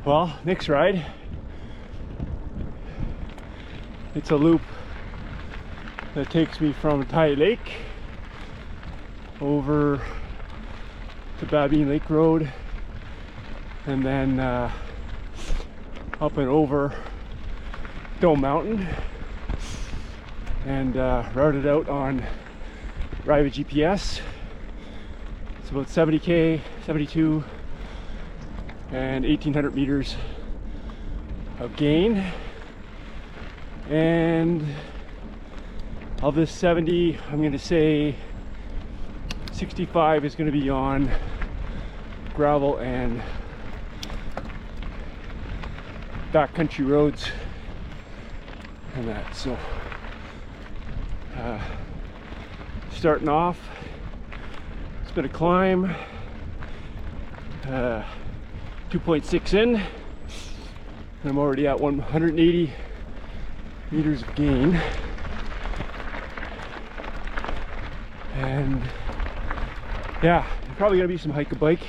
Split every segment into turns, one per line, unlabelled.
Well, next ride, it's a loop that takes me from Tyhee Lake over to Babine Lake Road, and then up and over Tyhee Mountain, and routed out on Riva GPS. It's about 70k, 72, and 1800 meters of gain. And of this 70, I'm going to say 65 is going to be on gravel and backcountry roads and that. So starting off, it's been a climb, 2.6 in, and I'm already at 180 meters of gain. And yeah, probably gonna be some hike a bike.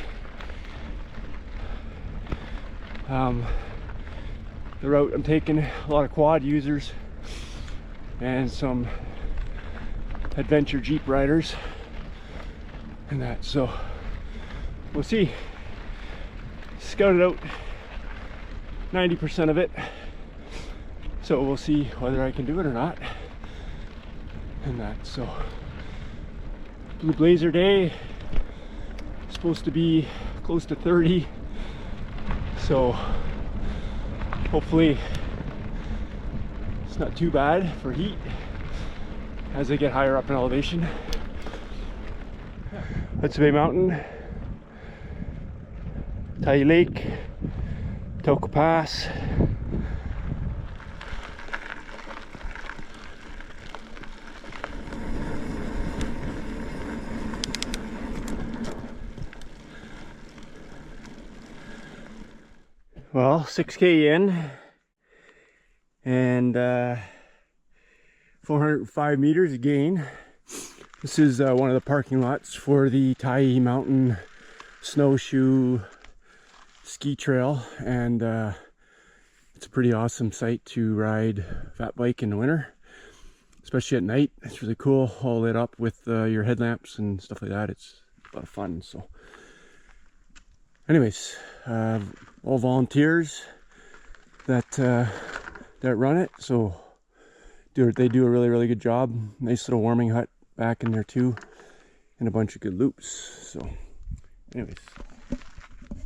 The route I'm taking, a lot of quad users and some adventure Jeep riders and that, so we'll see. Scouted out 90% of it, so we'll see whether I can do it or not and that. So Blue Blazer day, supposed to be close to 30, so hopefully it's not too bad for heat as I get higher up in elevation. Smithersbc Mountain, Tyhee Lake, Toka Pass. Well, 6k in and 405 meters of gain. This is one of the parking lots for the Tyhee Mountain snowshoe ski trail, and it's a pretty awesome site to ride fat bike in the winter, especially at night. It's really cool, all lit up with your headlamps and stuff like that. It's a lot of fun. So anyways, all volunteers that run it, so they do a really good job. Nice little warming hut back in there too, and a bunch of good loops. So anyways,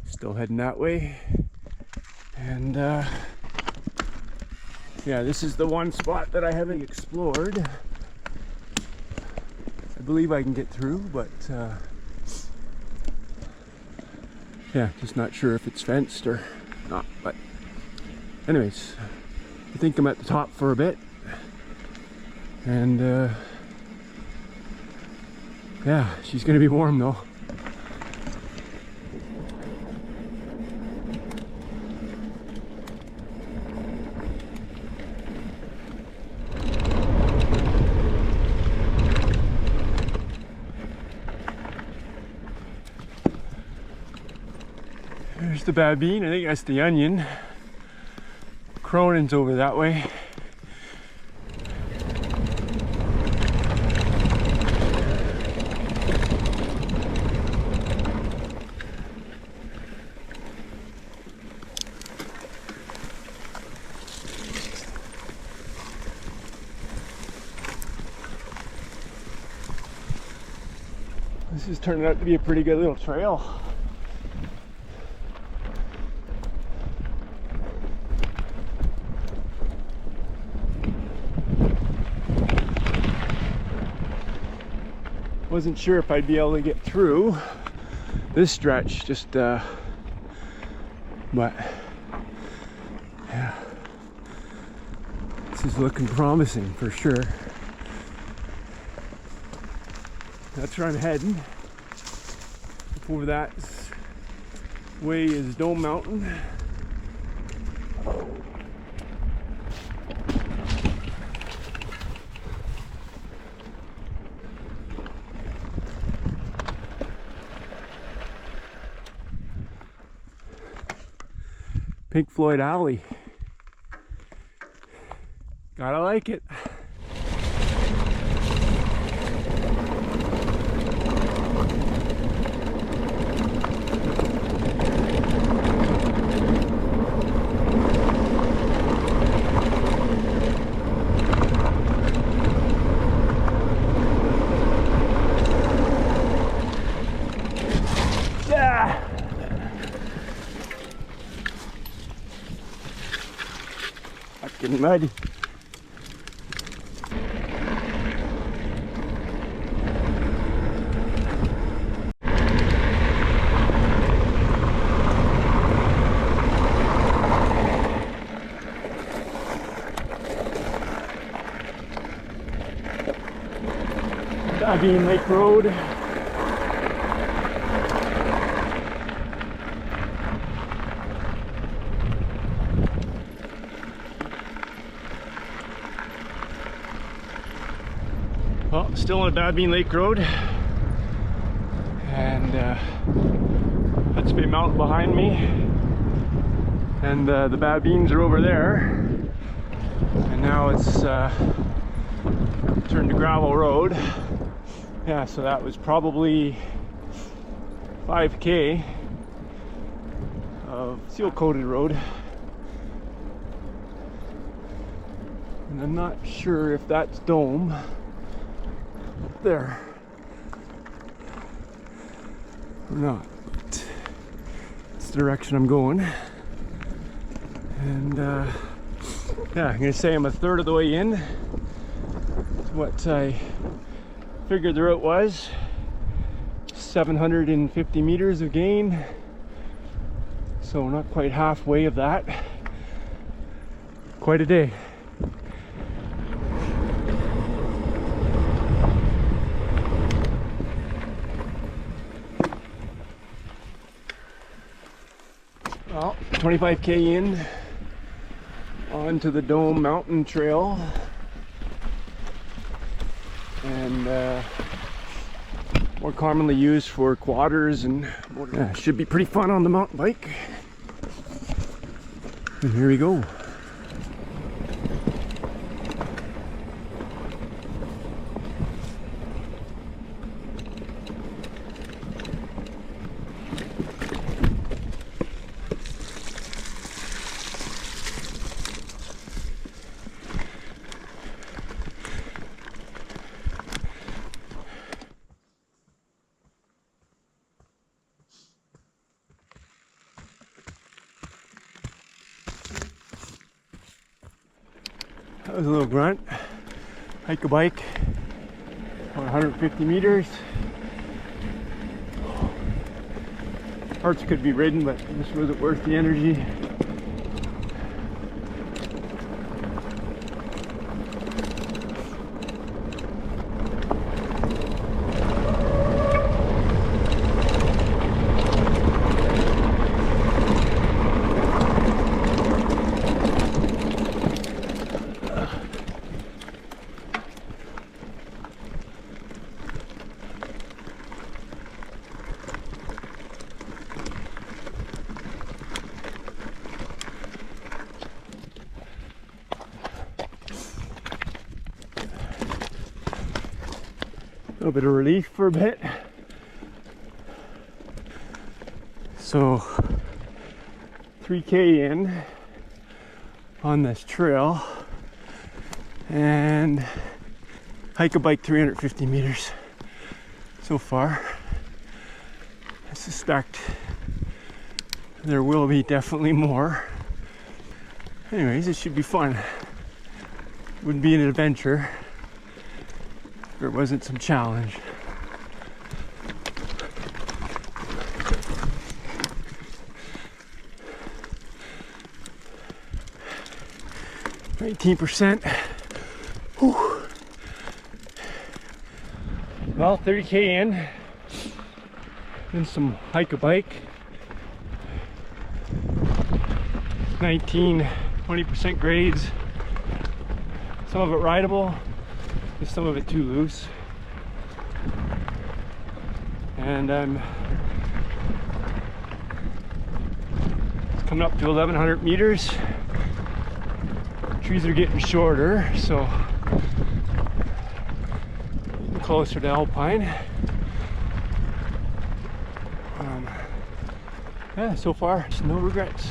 still heading that way, and yeah, this is the one spot that I haven't explored. I believe I can get through, but yeah, just not sure if it's fenced or not. But anyways, I think I'm at the top for a bit, and yeah, she's gonna be warm though. There's the Babine, I think that's the Onion. Cronin's over that way. This is turning out to be a pretty good little trail. Wasn't sure if I'd be able to get through this stretch, just but yeah, this is looking promising for sure. That's where I'm heading. Up over that way is Tyhee Mountain. Pink Floyd Alley. Gotta like it. Fucking muddy. Babine Lake Road. Well, still on Babine Lake Road, and Tyhee Mountain behind me, and the Babines are over there, and now it's turned to gravel road. Yeah, so that was probably 5K of seal-coated road, and I'm not sure if that's dome. There or not, but it's the direction I'm going. And yeah, I'm gonna say I'm a third of the way in. That's what I figured the route was. 750 meters of gain, so not quite halfway of that. Quite a day. Well, 25K in onto the Dome Mountain Trail, and more commonly used for quadders, and yeah, should be pretty fun on the mountain bike. And here we go. That was a little grunt. Hike a bike for 150 meters. Parts could be ridden, but this wasn't worth the energy. A little bit of relief for a bit. So 3K in on this trail, and hike a bike 350 meters so far. I suspect there will be definitely more. Anyways, it should be fun. Wouldn't be an adventure if there wasn't some challenge. %. Whew. Well, 30K in, then some hike a bike. 19-20% grades. Some of it rideable, and some of it too loose. And it's Coming up to 1,100 meters. Trees are getting shorter, so getting closer to alpine. Yeah, so far, no regrets.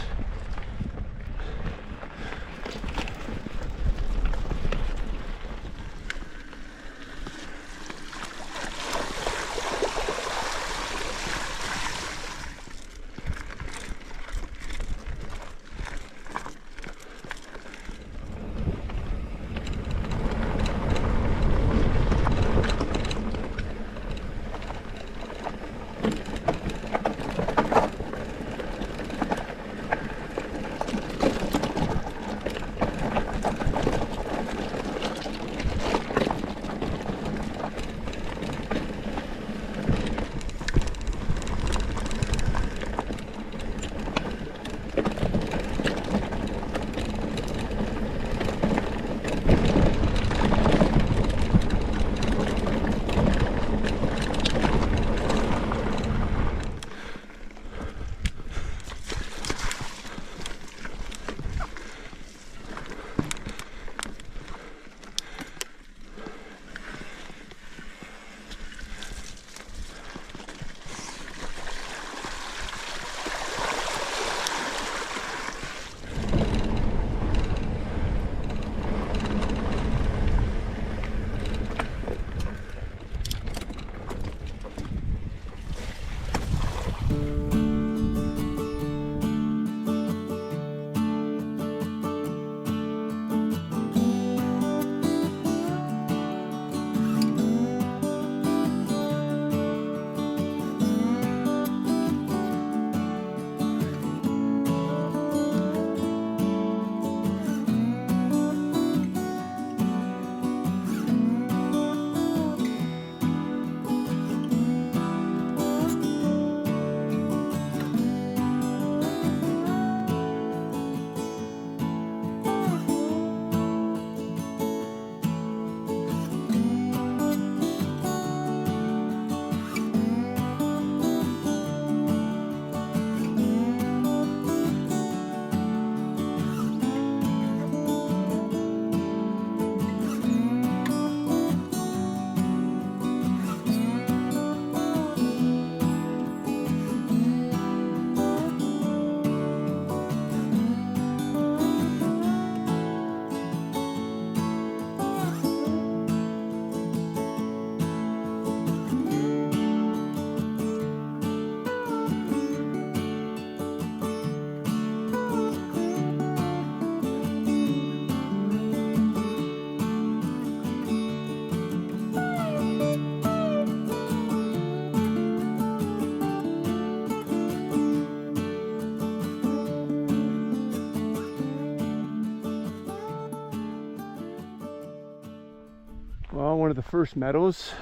Well, one of the first meadows.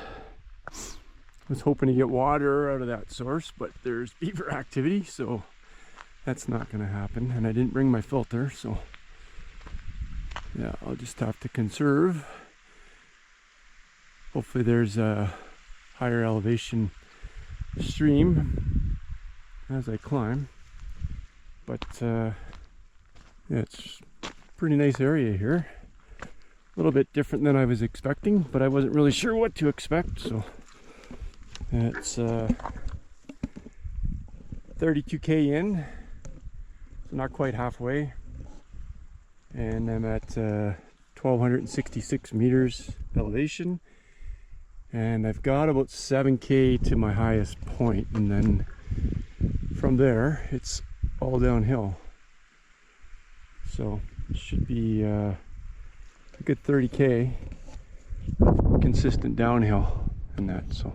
I was hoping to get water out of that source, but there's beaver activity, so that's not going to happen. And I didn't bring my filter, so yeah, I'll just have to conserve. Hopefully there's a higher elevation stream as I climb. But yeah, it's a pretty nice area here. A little bit different than I was expecting, but I wasn't really sure what to expect, so it's 32k in, so not quite halfway, and I'm at 1,266 meters elevation, and I've got about 7k to my highest point, and then from there it's all downhill, so it should be a good 30k of consistent downhill in that. So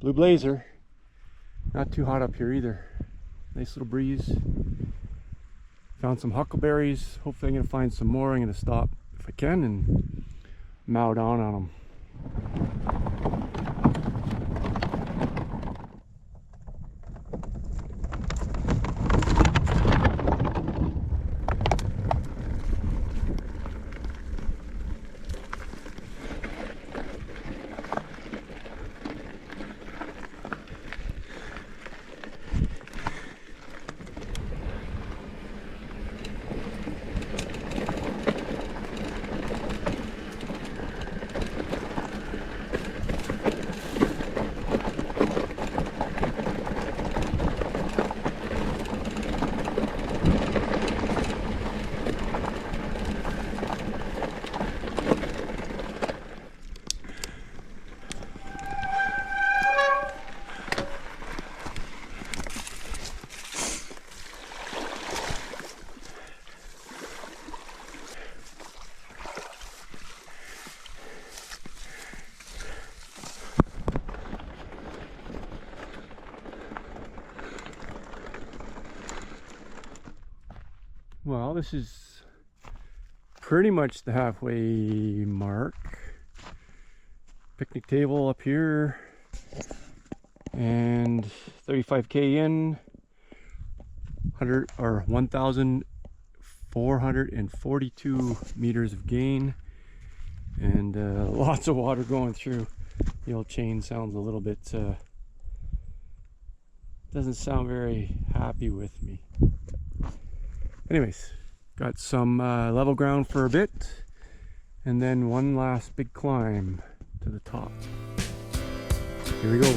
blue blazer, not too hot up here either. Nice little breeze. Found some huckleberries. Hopefully I'm gonna find some more. I'm gonna stop if I can and mow down on them. Well, this is pretty much the halfway mark. Picnic table up here, and 35k in, 1,442 meters of gain, and lots of water going through. The old chain sounds a little bit doesn't sound very happy with me. Anyways, got some level ground for a bit, and then one last big climb to the top. Here we go.